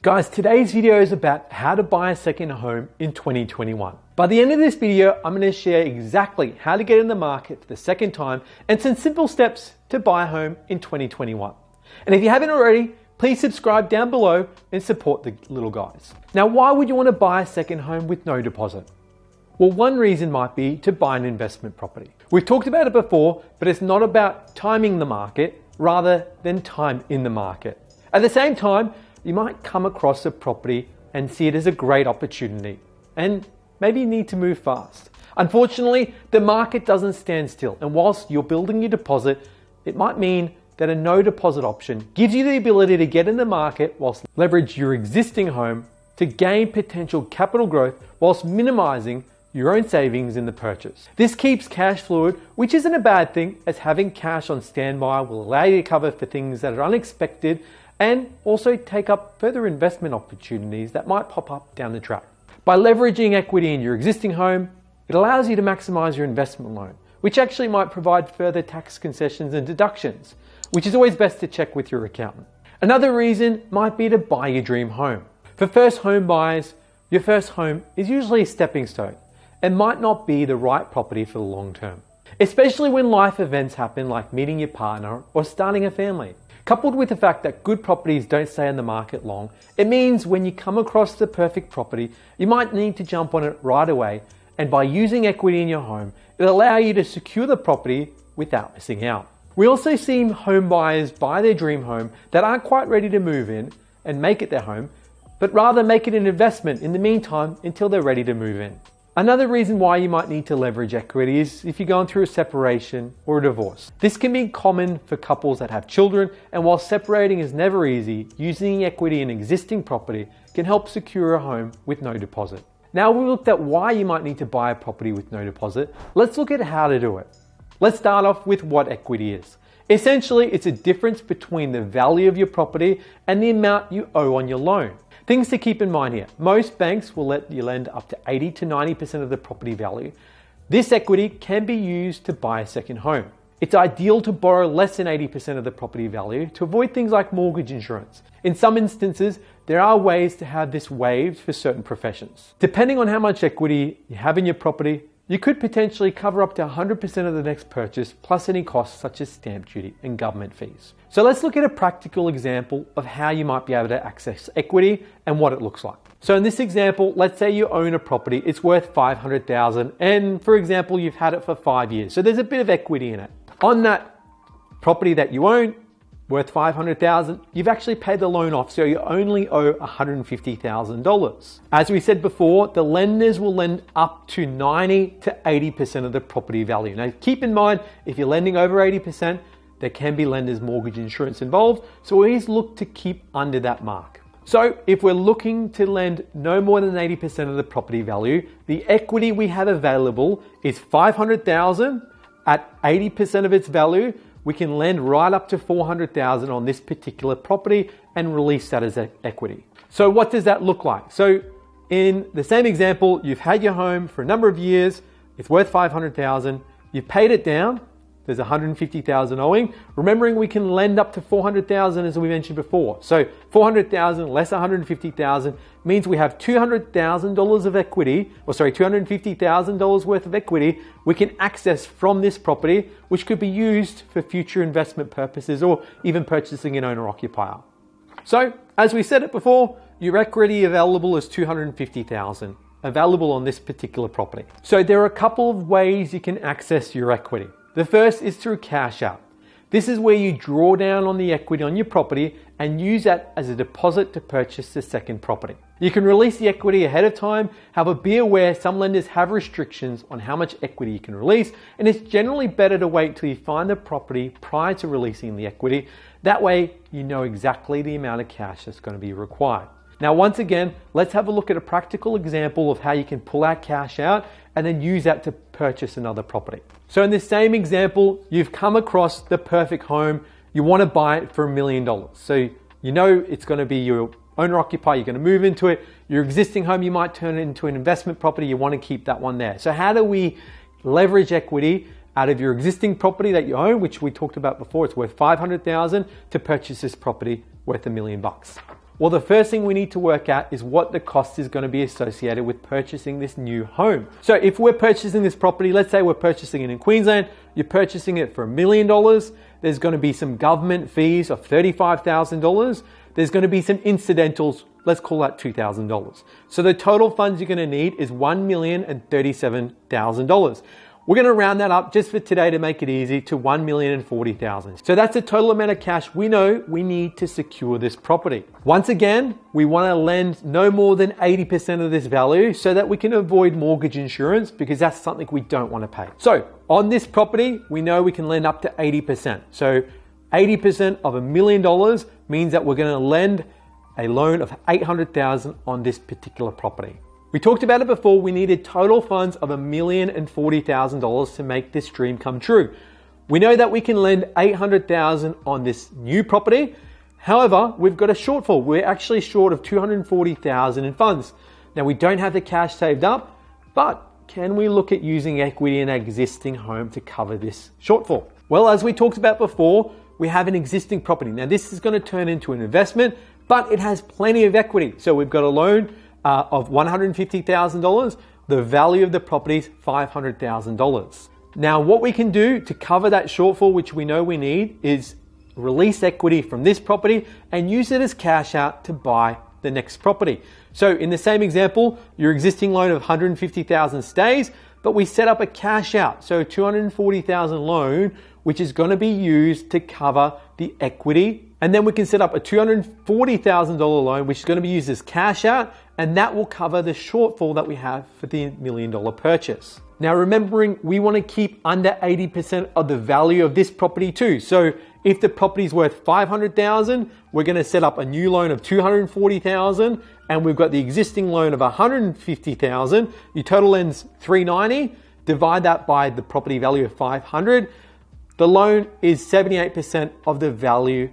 Guys, today's video is about how to buy a second home in 2021. By the end of this video, I'm going to share exactly how to get in the market for the second time and some simple steps to buy a home in 2021. And if you haven't already, please subscribe down below and support the little guys. Now, why would you want to buy a second home with no deposit? Well, one reason might be to buy an investment property. We've talked about it before, but it's not about timing the market rather than time in the market. At the same time, you might come across a property and see it as a great opportunity and maybe you need to move fast. Unfortunately, the market doesn't stand still, and whilst you're building your deposit, it might mean that a no deposit option gives you the ability to get in the market whilst leverage your existing home to gain potential capital growth whilst minimizing your own savings in the purchase. This keeps cash fluid, which isn't a bad thing, as having cash on standby will allow you to cover for things that are unexpected and also take up further investment opportunities that might pop up down the track. By leveraging equity in your existing home, it allows you to maximize your investment loan, which actually might provide further tax concessions and deductions, which is always best to check with your accountant. Another reason might be to buy your dream home. For first home buyers, your first home is usually a stepping stone and might not be the right property for the long term, especially when life events happen like meeting your partner or starting a family. Coupled with the fact that good properties don't stay on the market long, it means when you come across the perfect property, you might need to jump on it right away, and by using equity in your home, it'll allow you to secure the property without missing out. We also see home buyers buy their dream home that aren't quite ready to move in and make it their home, but rather make it an investment in the meantime until they're ready to move in. Another reason why you might need to leverage equity is if you're going through a separation or a divorce. This can be common for couples that have children, and while separating is never easy, using equity in existing property can help secure a home with no deposit. Now we looked at why you might need to buy a property with no deposit. Let's look at how to do it. Let's start off with what equity is. Essentially, it's a difference between the value of your property and the amount you owe on your loan. Things to keep in mind here. Most banks will let you lend up to 80 to 90% of the property value. This equity can be used to buy a second home. It's ideal to borrow less than 80% of the property value to avoid things like mortgage insurance. In some instances, there are ways to have this waived for certain professions. Depending on how much equity you have in your property, you could potentially cover up to 100% of the next purchase, plus any costs such as stamp duty and government fees. So let's look at a practical example of how you might be able to access equity and what it looks like. So in this example, let's say you own a property, it's worth $500,000, and for example, you've had it for 5 years. So there's a bit of equity in it. On that property that you own, worth $500,000, you've actually paid the loan off, so you only owe $150,000. As we said before, the lenders will lend up to 90 to 80% of the property value. Now keep in mind, if you're lending over 80%, there can be lenders' mortgage insurance involved, so always look to keep under that mark. So if we're looking to lend no more than 80% of the property value, the equity we have available is $500,000 at 80% of its value. We can lend right up to $400,000 on this particular property and release that as equity. So what does that look like? So in the same example, you've had your home for a number of years, it's worth $500,000, you've paid it down, there's $150,000 owing. Remembering we can lend up to $400,000 as we mentioned before. So $400,000 less $150,000 means we have $200,000 of equity, $250,000 worth of equity we can access from this property, which could be used for future investment purposes or even purchasing an owner-occupier. So as we said it before, your equity available is $250,000 available on this particular property. So there are a couple of ways you can access your equity. The first is through cash out. This is where you draw down on the equity on your property and use that as a deposit to purchase the second property. You can release the equity ahead of time, however be aware some lenders have restrictions on how much equity you can release, and it's generally better to wait till you find the property prior to releasing the equity. That way you know exactly the amount of cash that's going to be required. Now once again, let's have a look at a practical example of how you can pull out cash out and then use that to purchase another property. So in this same example, you've come across the perfect home. You want to buy it for $1 million. So you know it's going to be your owner-occupier, you're going to move into it. Your existing home, you might turn it into an investment property. You want to keep that one there. So how do we leverage equity out of your existing property that you own, which we talked about before? It's worth $500,000 to purchase this property worth $1 million. Well, the first thing we need to work out is what the cost is going to be associated with purchasing this new home. So if we're purchasing this property, let's say we're purchasing it in Queensland, you're purchasing it for $1 million. There's going to be some government fees of $35,000. There's going to be some incidentals, let's call that $2,000. So the total funds you're going to need is $1,037,000. We're going to round that up just for today to make it easy to $1,040,000. So that's the total amount of cash we know we need to secure this property. Once again, we want to lend no more than 80% of this value so that we can avoid mortgage insurance, because that's something we don't want to pay. So on this property, we know we can lend up to 80%. So 80% of $1 million means that we're going to lend a loan of $800,000 on this particular property. We talked about it before, we needed total funds of $1,040,000 to make this dream come true. We know that we can lend $800,000 on this new property. However, we've got a shortfall. We're actually short of $240,000 in funds. Now, we don't have the cash saved up, but can we look at using equity in an existing home to cover this shortfall? Well, as we talked about before, we have an existing property. Now, this is going to turn into an investment, but it has plenty of equity. So we've got a loan of $150,000. The value of the property is $500,000. Now, what we can do to cover that shortfall, which we know we need, is release equity from this property and use it as cash out to buy the next property. So in the same example, your existing loan of $150,000 stays, but we set up a cash out. So $240,000 loan, which is going to be used to cover the equity. And then we can set up a $240,000 loan, which is going to be used as cash out, and that will cover the shortfall that we have for the $1 million purchase. Now, remembering we want to keep under 80% of the value of this property too. So if the property is worth $500,000, we're going to set up a new loan of $240,000, and we've got the existing loan of $150,000. Your total lend's $390. Divide that by the property value of $500. The loan is 78% of the value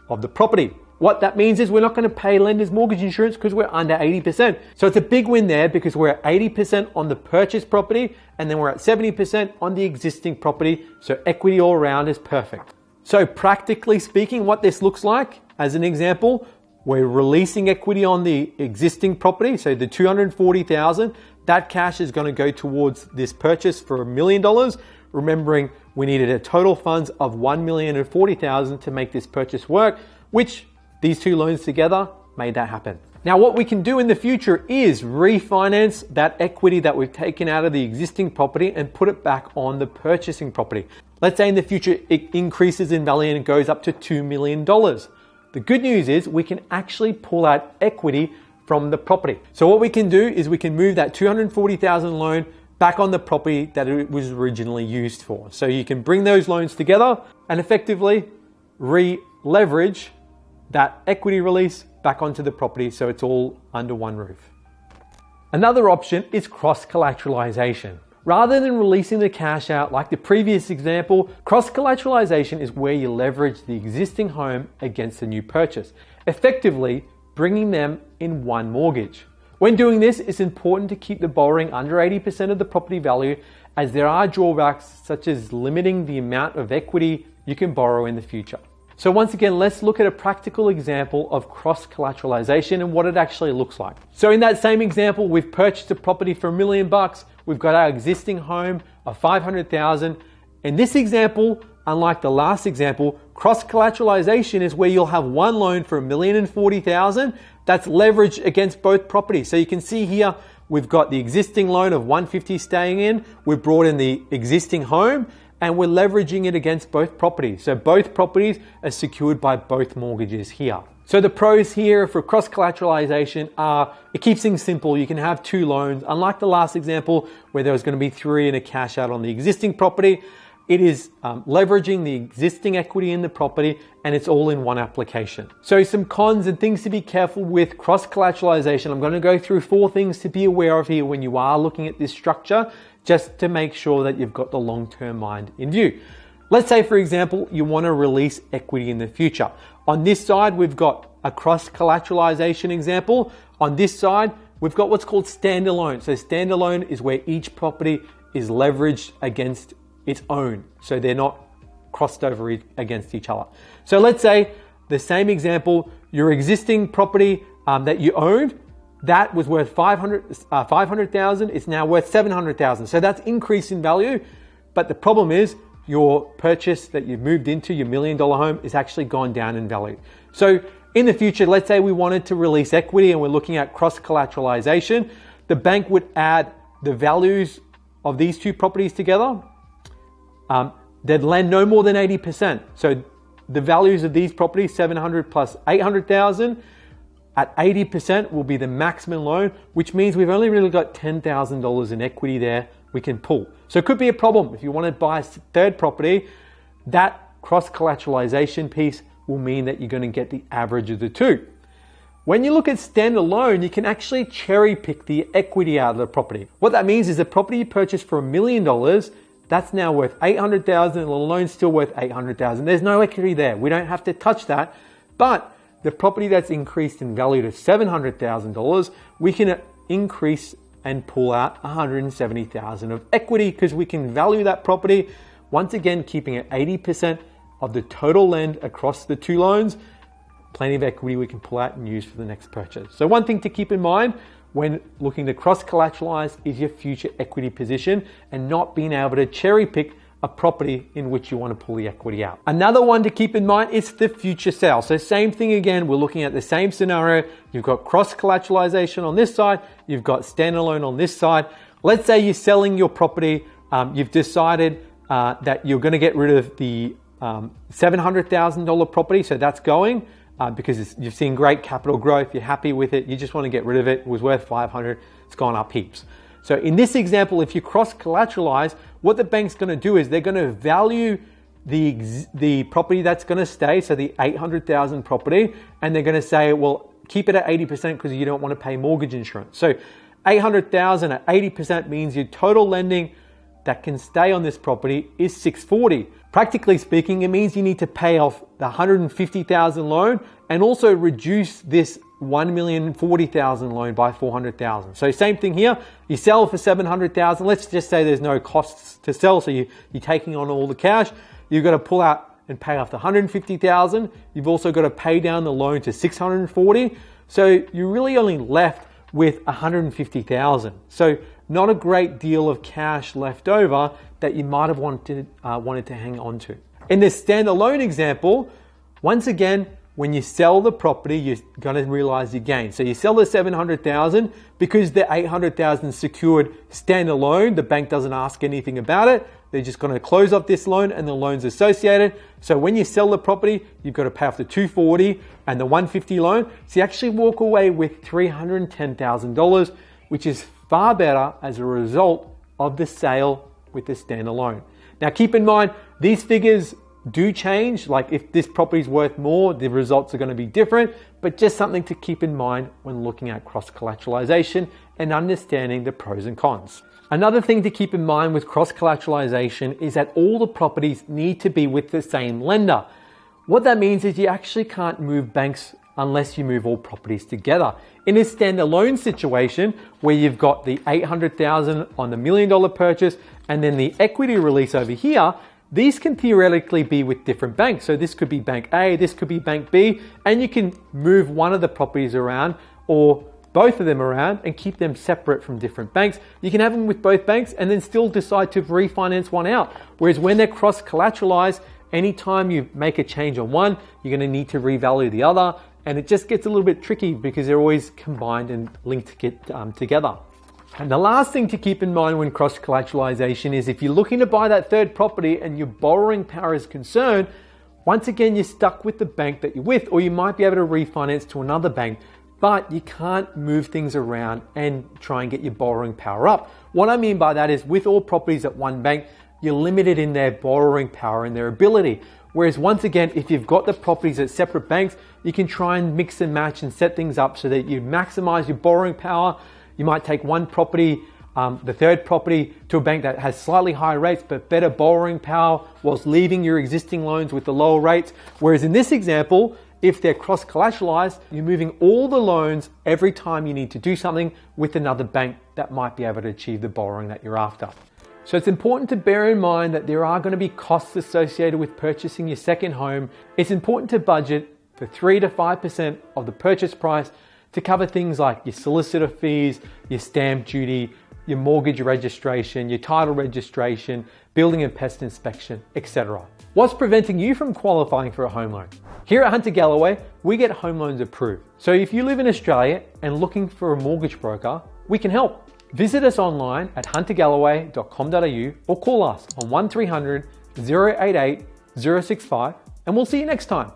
of the property. What that means is we're not going to pay lender's mortgage insurance because we're under 80%. So it's a big win there because we're at 80% on the purchase property and then we're at 70% on the existing property. So equity all around is perfect. So practically speaking, what this looks like, as an example, we're releasing equity on the existing property. So the $240,000, that cash is going to go towards this purchase for $1 million. Remembering we needed a total funds of $1,040,000 to make this purchase work, which these two loans together made that happen. Now, what we can do in the future is refinance that equity that we've taken out of the existing property and put it back on the purchasing property. Let's say in the future it increases in value and goes up to $2 million. The good news is we can actually pull out equity from the property. So what we can do is we can move that $240,000 loan back on the property that it was originally used for. So you can bring those loans together and effectively re-leverage that equity release back onto the property so it's all under one roof. Another option is cross-collateralization. Rather than releasing the cash out like the previous example, cross-collateralization is where you leverage the existing home against a new purchase, effectively bringing them in one mortgage. When doing this, it's important to keep the borrowing under 80% of the property value, as there are drawbacks such as limiting the amount of equity you can borrow in the future. So once again, let's look at a practical example of cross-collateralization and what it actually looks like. So in that same example, we've purchased a property for $1 million. We've got our existing home of $500,000. In this example, unlike the last example, cross-collateralization is where you'll have one loan for $1,040,000 that's leveraged against both properties. So you can see here, we've got the existing loan of $150,000 staying in. We've brought in the existing home and we're leveraging it against both properties. So both properties are secured by both mortgages here. So the pros here for cross-collateralization are, it keeps things simple. You can have two loans. Unlike the last example where there was going to be three and a cash out on the existing property, it is leveraging the existing equity in the property and it's all in one application. So some cons and things to be careful with cross-collateralization. I'm going to go through 4 things to be aware of here when you are looking at this structure, just to make sure that you've got the long-term mind in view. Let's say, for example, you want to release equity in the future. On this side, we've got a cross-collateralization example. On this side, we've got what's called standalone. So standalone is where each property is leveraged against its own. So they're not crossed over against each other. So let's say the same example, your existing property that you owned, that was worth 500,000. It's now worth 700,000. So that's increased in value. But the problem is your purchase that you've moved into, your $1 million home, is actually gone down in value. So in the future, let's say we wanted to release equity and we're looking at cross-collateralization, the bank would add the values of these two properties together. They'd lend no more than 80%. So the values of these properties, 700 plus 800,000, at 80% will be the maximum loan, which means we've only really got $10,000 in equity there we can pull. So it could be a problem. If you want to buy a third property, that cross-collateralization piece will mean that you're going to get the average of the two. When you look at standalone, you can actually cherry pick the equity out of the property. What that means is the property you purchased for $1 million, that's now worth 800,000 and the loan's still worth 800,000. There's no equity there. We don't have to touch that. But the property that's increased in value to $700,000, we can increase and pull out 170,000 of equity because we can value that property, once again, keeping it 80% of the total lend across the two loans. Plenty of equity we can pull out and use for the next purchase. So one thing to keep in mind when looking to cross-collateralize is your future equity position and not being able to cherry pick a property in which you want to pull the equity out. Another one to keep in mind is the future sale. So same thing again, we're looking at the same scenario. You've got cross-collateralization on this side, you've got standalone on this side. Let's say you're selling your property, you've decided that you're going to get rid of the $700,000 property, so that's going because you've seen great capital growth, you're happy with it, you just want to get rid of it. It was worth 500, it's gone up heaps. So in this example, if you cross-collateralize, what the bank's going to do is they're going to value the property that's going to stay, so the 800,000 property, and they're going to say, well, keep it at 80% because you don't want to pay mortgage insurance. So 800,000 at 80% means your total lending that can stay on this property is 640. Practically speaking, it means you need to pay off the 150,000 loan and also reduce this 1,040,000 loan by 400,000. So same thing here, you sell for 700,000. Let's just say there's no costs to sell, so you're taking on all the cash. You've got to pull out and pay off the 150,000. You've also got to pay down the loan to 640. So you're really only left with 150,000. So not a great deal of cash left over that you might have wanted to hang on to. In this standalone example, once again, when you sell the property, you're going to realize your gain. So you sell the 700,000 because the 800,000 secured standalone. The bank doesn't ask anything about it. They're just going to close off this loan and the loans associated. So when you sell the property, you've got to pay off the 240 and the 150 loan. So you actually walk away with $310,000, which is far better as a result of the sale with the standalone. Now keep in mind, these figures do change. Like if this property is worth more, the results are going to be different, but just something to keep in mind when looking at cross-collateralization and understanding the pros and cons. Another thing to keep in mind with cross-collateralization is that all the properties need to be with the same lender. What that means is you actually can't move banks unless you move all properties together. In a standalone situation where you've got the 800,000 on the $1 million purchase and then the equity release over here, these can theoretically be with different banks. So this could be bank A, this could be bank B, and you can move one of the properties around or both of them around and keep them separate from different banks. You can have them with both banks and then still decide to refinance one out. Whereas when they're cross-collateralized, anytime you make a change on one, you're going to need to revalue the other. And it just gets a little bit tricky because they're always combined and linked together. And the last thing to keep in mind when cross-collateralization is if you're looking to buy that third property and your borrowing power is concerned, once again, you're stuck with the bank that you're with, or you might be able to refinance to another bank, but you can't move things around and try and get your borrowing power up. What I mean by that is with all properties at one bank, you're limited in their borrowing power and their ability. Whereas once again, if you've got the properties at separate banks, you can try and mix and match and set things up so that you maximize your borrowing power. You might take one property, the third property, to a bank that has slightly higher rates but better borrowing power whilst leaving your existing loans with the lower rates. Whereas in this example, if they're cross-collateralized, you're moving all the loans every time you need to do something with another bank that might be able to achieve the borrowing that you're after. So it's important to bear in mind that there are going to be costs associated with purchasing your second home. It's important to budget for 3 to 5% of the purchase price to cover things like your solicitor fees, your stamp duty, your mortgage registration, your title registration, building and pest inspection, etc. What's preventing you from qualifying for a home loan? Here at Hunter Galloway, we get home loans approved. So if you live in Australia and looking for a mortgage broker, we can help. Visit us online at huntergalloway.com.au or call us on 1300 088 065 and we'll see you next time.